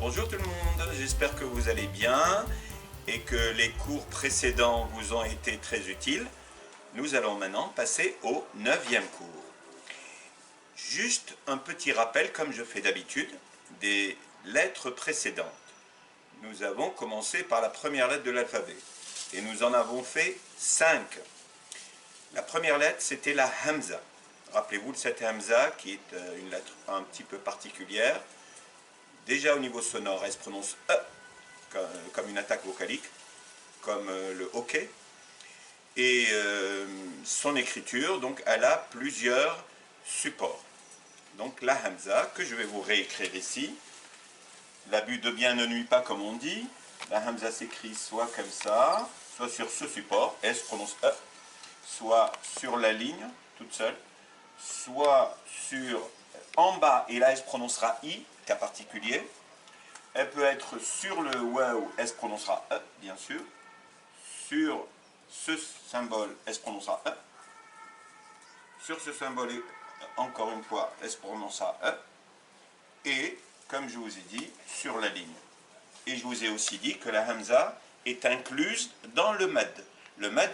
Bonjour tout le monde, j'espère que vous allez bien et que les cours précédents vous ont été très utiles. Nous allons maintenant passer au 9e cours. Juste un petit rappel, comme je fais d'habitude, des lettres précédentes. Nous avons commencé par la première lettre de l'alphabet et nous en avons fait 5. La première lettre, c'était la Hamza. Rappelez-vous de cette Hamza qui est une lettre un petit peu particulière. Déjà au niveau sonore, elle se prononce E, comme une attaque vocalique, comme le hockey. Et son écriture, donc, elle a plusieurs supports. Donc la Hamza, que je vais vous réécrire ici. L'abus de bien ne nuit pas, comme on dit. La Hamza s'écrit soit comme ça, soit sur ce support, elle se prononce E, soit sur la ligne, toute seule, soit en bas, et là elle se prononcera I, cas particulier. Elle peut être sur le wow, elle se prononcera E, bien sûr. Sur ce symbole, elle se prononcera E. Sur ce symbole, encore une fois, elle se prononcera E. Et, comme je vous ai dit, sur la ligne. Et je vous ai aussi dit que la Hamza est incluse dans le mad. Le mad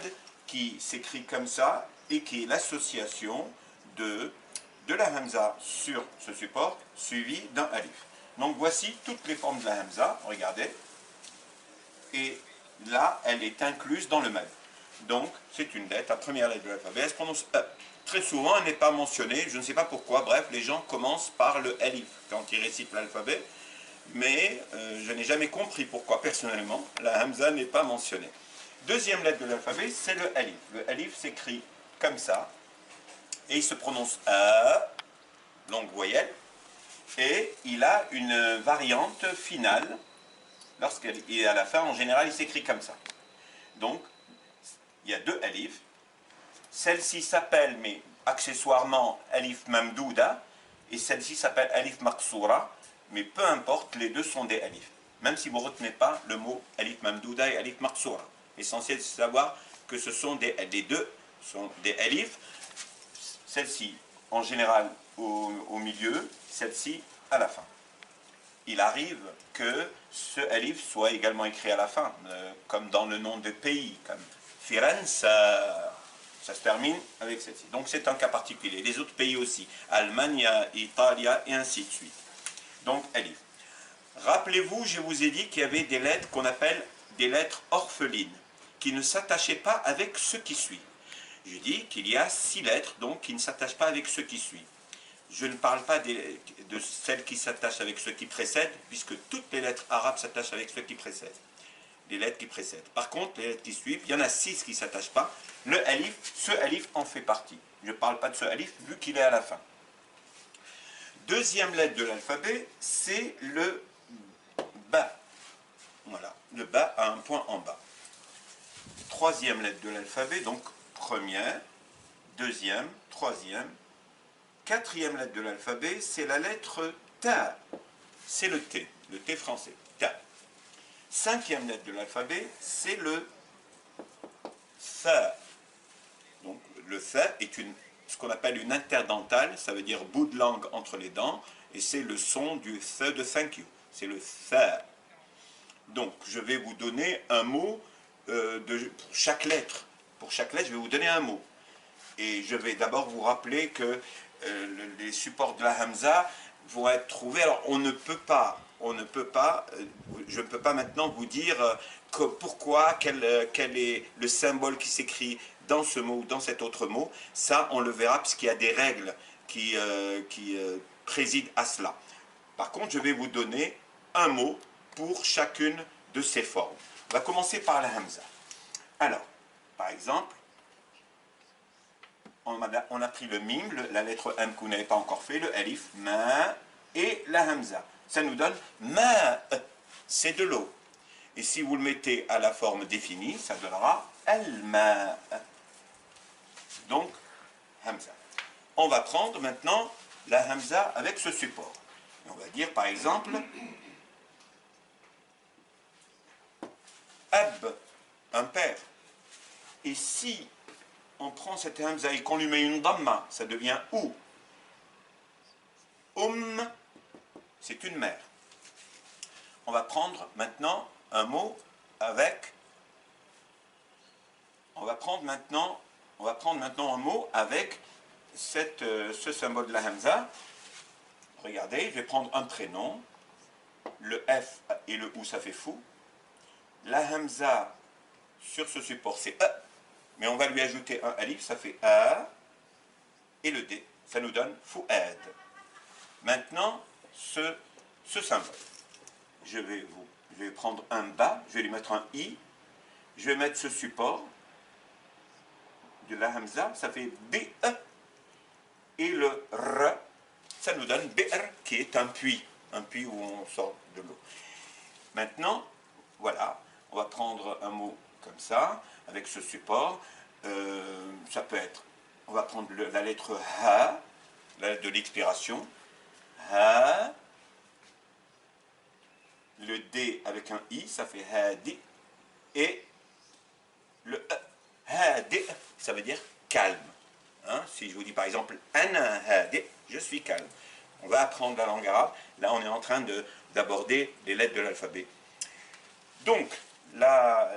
qui s'écrit comme ça et qui est l'association de la Hamza sur ce support suivi d'un alif. Donc voici toutes les formes de la Hamza, regardez. Et là, elle est incluse dans le mad. Donc, c'est une lettre, la première lettre de l'alphabet, elle se prononce E. Très souvent, elle n'est pas mentionnée, je ne sais pas pourquoi, bref, les gens commencent par le alif quand ils récitent l'alphabet, mais je n'ai jamais compris pourquoi, personnellement, la Hamza n'est pas mentionnée. Deuxième lettre de l'alphabet, c'est le alif. Le alif s'écrit comme ça, et il se prononce A, longue voyelle, et il a une variante finale. Lorsqu'il est à la fin, en général, il s'écrit comme ça. Donc, il y a deux alifs. Celle-ci s'appelle, mais accessoirement, alif mamdouda, et celle-ci s'appelle alif maqsoura, mais peu importe, les deux sont des alifs. Même si vous ne retenez pas le mot alif mamdouda et alif maqsoura. L'essentiel, c'est de savoir que les deux sont des alifs. Celle-ci, en général, au milieu, celle-ci, à la fin. Il arrive que ce alif soit également écrit à la fin, comme dans le nom de pays, comme Firenze, ça se termine avec celle-ci. Donc c'est un cas particulier. Les autres pays aussi, Allemagne, Italie, et ainsi de suite. Donc alif. Rappelez-vous, je vous ai dit qu'il y avait des lettres qu'on appelle des lettres orphelines, qui ne s'attachaient pas avec ce qui suit. Je dis qu'il y a 6 lettres, donc, qui ne s'attachent pas avec ce qui suit. Je ne parle pas de celles qui s'attachent avec ceux qui précèdent, puisque toutes les lettres arabes s'attachent avec ceux qui précèdent. Les lettres qui précèdent. Par contre, les lettres qui suivent, il y en a 6 qui ne s'attachent pas. Le alif, ce alif en fait partie. Je ne parle pas de ce alif vu qu'il est à la fin. Deuxième lettre de l'alphabet, c'est le ba. Voilà, le ba a un point en bas. Troisième lettre de l'alphabet, donc première, deuxième, troisième. Quatrième lettre de l'alphabet, c'est la lettre ta. C'est le T français, ta. Cinquième lettre de l'alphabet, c'est le fa. Donc le fa est ce qu'on appelle une interdentale, ça veut dire bout de langue entre les dents, et c'est le son du fa de thank you. C'est le fa. Donc je vais vous donner un mot pour chaque lettre. Pour chaque lettre, je vais vous donner un mot. Et je vais d'abord vous rappeler que les supports de la Hamza vont être trouvés. Alors je ne peux pas maintenant vous dire pourquoi, quel est le symbole qui s'écrit dans ce mot ou dans cet autre mot. Ça, on le verra puisqu'il y a des règles qui président à cela. Par contre, je vais vous donner un mot pour chacune de ces formes. On va commencer par la Hamza. Alors, par exemple, on a pris le mim, la lettre M que vous n'avez pas encore fait, le alif, ma, et la hamza. Ça nous donne ma, c'est de l'eau. Et si vous le mettez à la forme définie, ça donnera al-ma. Donc, hamza. On va prendre maintenant la hamza avec ce support. Et on va dire par exemple ab, un père. Et si on prend cette hamza et qu'on lui met une damma, ça devient ou. C'est une mère. on va prendre maintenant un mot avec... On va prendre maintenant un mot avec ce symbole de la hamza. Regardez, je vais prendre un prénom. Le F et le OU, ça fait fou. La hamza sur ce support, c'est E. Mais on va lui ajouter un alif, ça fait A. Et le D, ça nous donne fouad. Maintenant, ce symbole. Je vais prendre un ba, je vais lui mettre un I. Je vais mettre ce support de la hamza, ça fait B-E. Et le R, ça nous donne BR, qui est un puits où on sort de l'eau. Maintenant, voilà, on va prendre un mot comme ça, avec ce support. Ça peut être, on va prendre la lettre Ha, la lettre de l'expiration. Ha. Le D avec un I, ça fait Hadi. Et le E, Hadi, ça veut dire calme. Hein? Si je vous dis par exemple Ana Hadi, je suis calme. On va apprendre la langue arabe. Là, on est en train d'aborder les lettres de l'alphabet. Donc la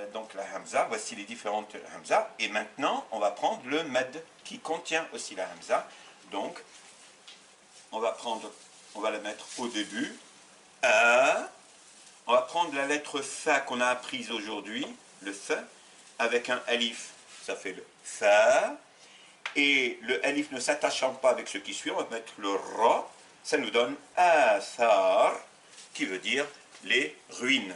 hamza, voici les différentes hamza. Et maintenant, on va prendre le med qui contient aussi la hamza. Donc, on va la mettre au début. On va prendre la lettre fa qu'on a apprise aujourd'hui, le fa, avec un alif, ça fait le fa. Et le alif ne s'attachant pas avec ce qui suit, on va mettre le ra. Ça nous donne athar, qui veut dire les ruines.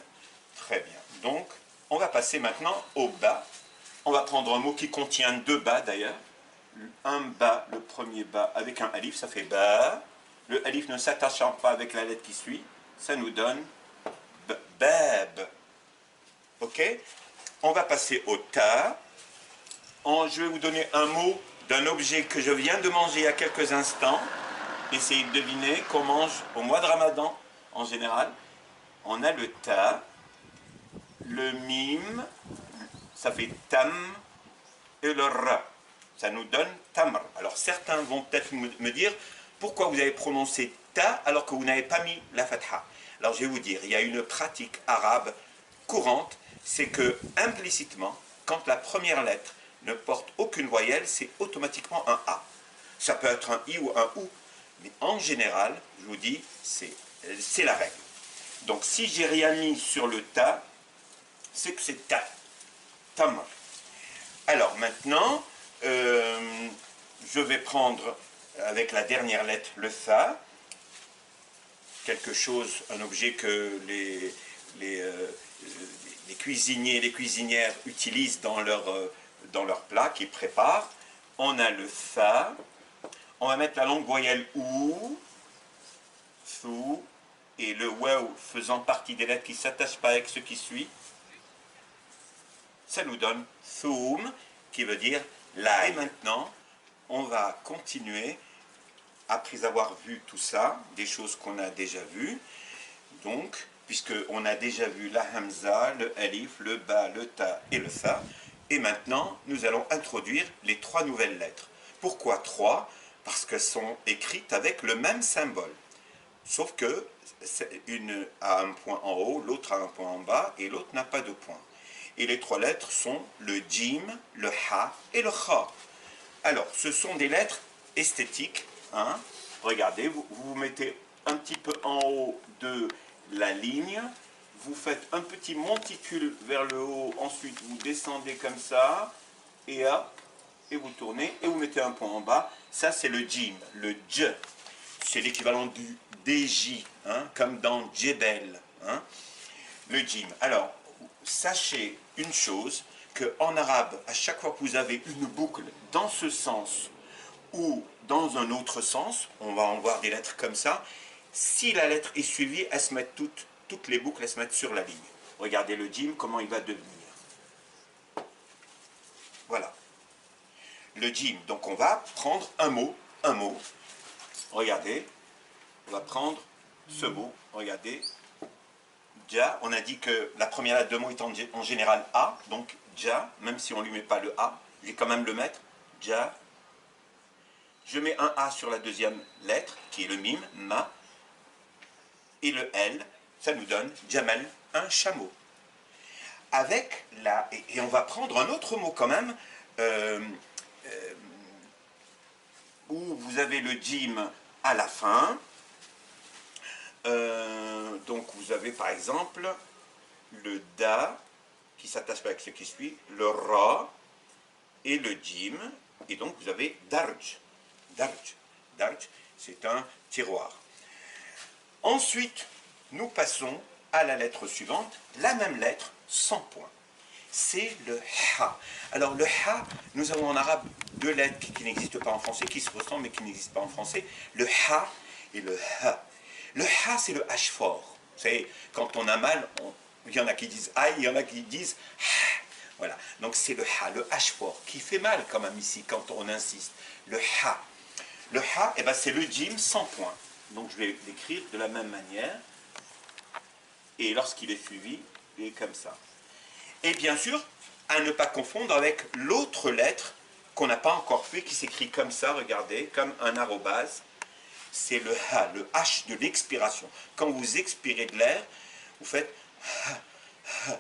Très bien. Donc, on va passer maintenant au ba. On va prendre un mot qui contient deux ba d'ailleurs. Un ba, le premier ba avec un alif, ça fait ba. Le alif ne s'attachant pas avec la lettre qui suit, ça nous donne bab. Ok? On va passer au ta. Je vais vous donner un mot d'un objet que je viens de manger il y a quelques instants. Essayez de deviner qu'on mange au mois de Ramadan en général. On a le ta, le mim, ça fait tam, et le ra. Ça nous donne tamr. Alors certains vont peut-être me dire pourquoi vous avez prononcé ta alors que vous n'avez pas mis la fatha. Alors je vais vous dire, il y a une pratique arabe courante, c'est que implicitement, quand la première lettre ne porte aucune voyelle, c'est automatiquement un A. Ça peut être un I ou un OU, mais en général, je vous dis, c'est la règle. Donc si j'ai rien mis sur le ta, c'est que c'est ta. Tamr. Alors maintenant, je vais prendre avec la dernière lettre le fa, quelque chose, un objet que les cuisiniers et les cuisinières utilisent dans leur plat qu'ils préparent. On a le fa, on va mettre la longue voyelle ou, sou, et le waw faisant partie des lettres qui ne s'attachent pas avec ce qui suit. Ça nous donne thoum, qui veut dire l'ail. Et maintenant, on va continuer, après avoir vu tout ça, des choses qu'on a déjà vues. Donc, puisqu'on a déjà vu la hamza, le alif, le ba, le ta et le fa. Et maintenant, nous allons introduire les trois nouvelles lettres. Pourquoi trois? Parce qu'elles sont écrites avec le même symbole. Sauf que une a un point en haut, l'autre a un point en bas, et l'autre n'a pas de point. Et les trois lettres sont le jim, le ha et le kha. Alors, ce sont des lettres esthétiques. Hein. Regardez, vous mettez un petit peu en haut de la ligne, vous faites un petit monticule vers le haut, ensuite vous descendez comme ça, et hop, et vous tournez, et vous mettez un point en bas. Ça, c'est le jim, le dj. C'est l'équivalent du DJ, hein, comme dans Djebel. Hein. Le jim. Alors, sachez une chose, qu'en arabe, à chaque fois que vous avez une boucle dans ce sens ou dans un autre sens, on va en voir des lettres comme ça, si la lettre est suivie, elles se mettent toutes les boucles, elles se mettent sur la ligne. Regardez le jim, comment il va devenir. Voilà. Le jim, donc on va prendre un mot. Regardez, on va prendre ce mot, regardez. Ja, on a dit que la première lettre de mot est en général A, donc ja, même si on ne lui met pas le A, je vais quand même le mettre, ja. Je mets un A sur la deuxième lettre, qui est le mim, ma, et le L ça nous donne Jamel, un chameau. Avec la... Et on va prendre un autre mot quand même, où vous avez le jim à la fin. Donc vous avez par exemple le da qui s'attache avec ce qui suit, le ra et le jim, et donc vous avez darj. Darj, darj, c'est un tiroir. Ensuite, nous passons à la lettre suivante, la même lettre sans point. C'est le ha. Alors le ha, nous avons en arabe deux lettres qui n'existent pas en français, qui se ressemblent mais qui n'existent pas en français, le ha et le ha. Le ha, c'est le h fort. Vous savez, quand on a mal, il y en a qui disent aïe, il y en a qui disent ha. Voilà, donc c'est le ha, le h fort, qui fait mal quand même ici, quand on insiste. Le ha. Le ha, eh ben, c'est le jim sans point. Donc je vais l'écrire de la même manière. Et lorsqu'il est suivi, il est comme ça. Et bien sûr, à ne pas confondre avec l'autre lettre qu'on n'a pas encore fait, qui s'écrit comme ça, regardez, comme un arrobase. C'est le ha, le h de l'expiration. Quand vous expirez de l'air, vous faites ha, ha,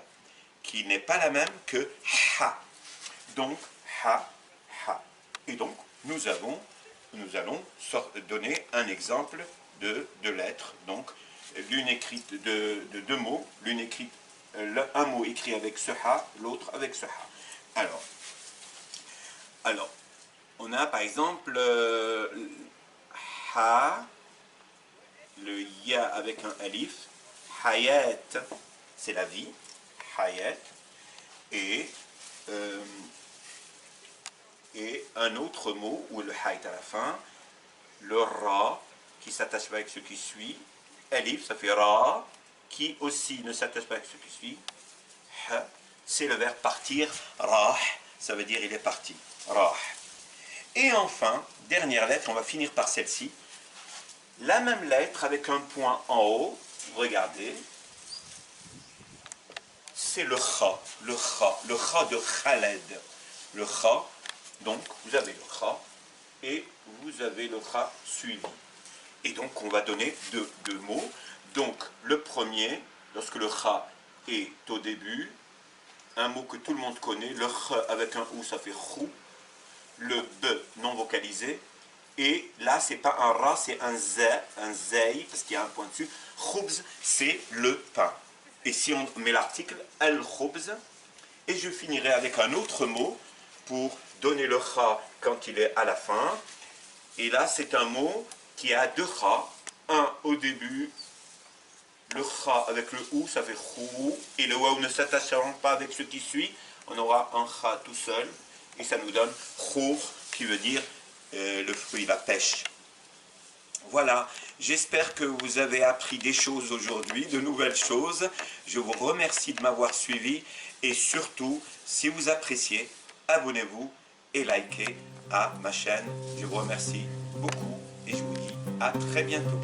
qui n'est pas la même que ha. Donc, ha, ha. Et donc, nous allons donner un exemple de lettres. Donc, l'une écrite de deux mots, l'une écrite, un mot écrit avec ce ha, l'autre avec ce ha. Alors, on a par exemple ha, le ya avec un alif, hayat, c'est la vie, hayat, et un autre mot où le ha est à la fin, le ra, qui s'attache pas avec ce qui suit, alif, ça fait ra, qui aussi ne s'attache pas avec ce qui suit, ha, c'est le verbe partir, rah, ça veut dire il est parti, rah. Et enfin, dernière lettre, on va finir par celle-ci, la même lettre avec un point en haut, regardez, c'est le kha, le kha de Khaled. Le kha, donc vous avez le kha et vous avez le kha suivi. Et donc on va donner deux mots. Donc le premier, lorsque le kha est au début, un mot que tout le monde connaît, le kh avec un ou ça fait khou, le b non vocalisé, et là c'est pas un ra, c'est un zay, parce qu'il y a un point dessus. Khoubz, c'est le pain. Et si on met l'article al-khoubz, et je finirai avec un autre mot pour donner le kha quand il est à la fin. Et là c'est un mot qui a deux kha, un au début, le kha avec le ou, ça fait khou, et le waou ne s'attachant pas avec ce qui suit, on aura un kha tout seul, et ça nous donne khour, qui veut dire le fruit, la pêche. Voilà, j'espère que vous avez appris des choses aujourd'hui, de nouvelles choses. Je vous remercie de m'avoir suivi, et surtout, si vous appréciez, abonnez-vous et likez à ma chaîne. Je vous remercie beaucoup, et je vous dis à très bientôt.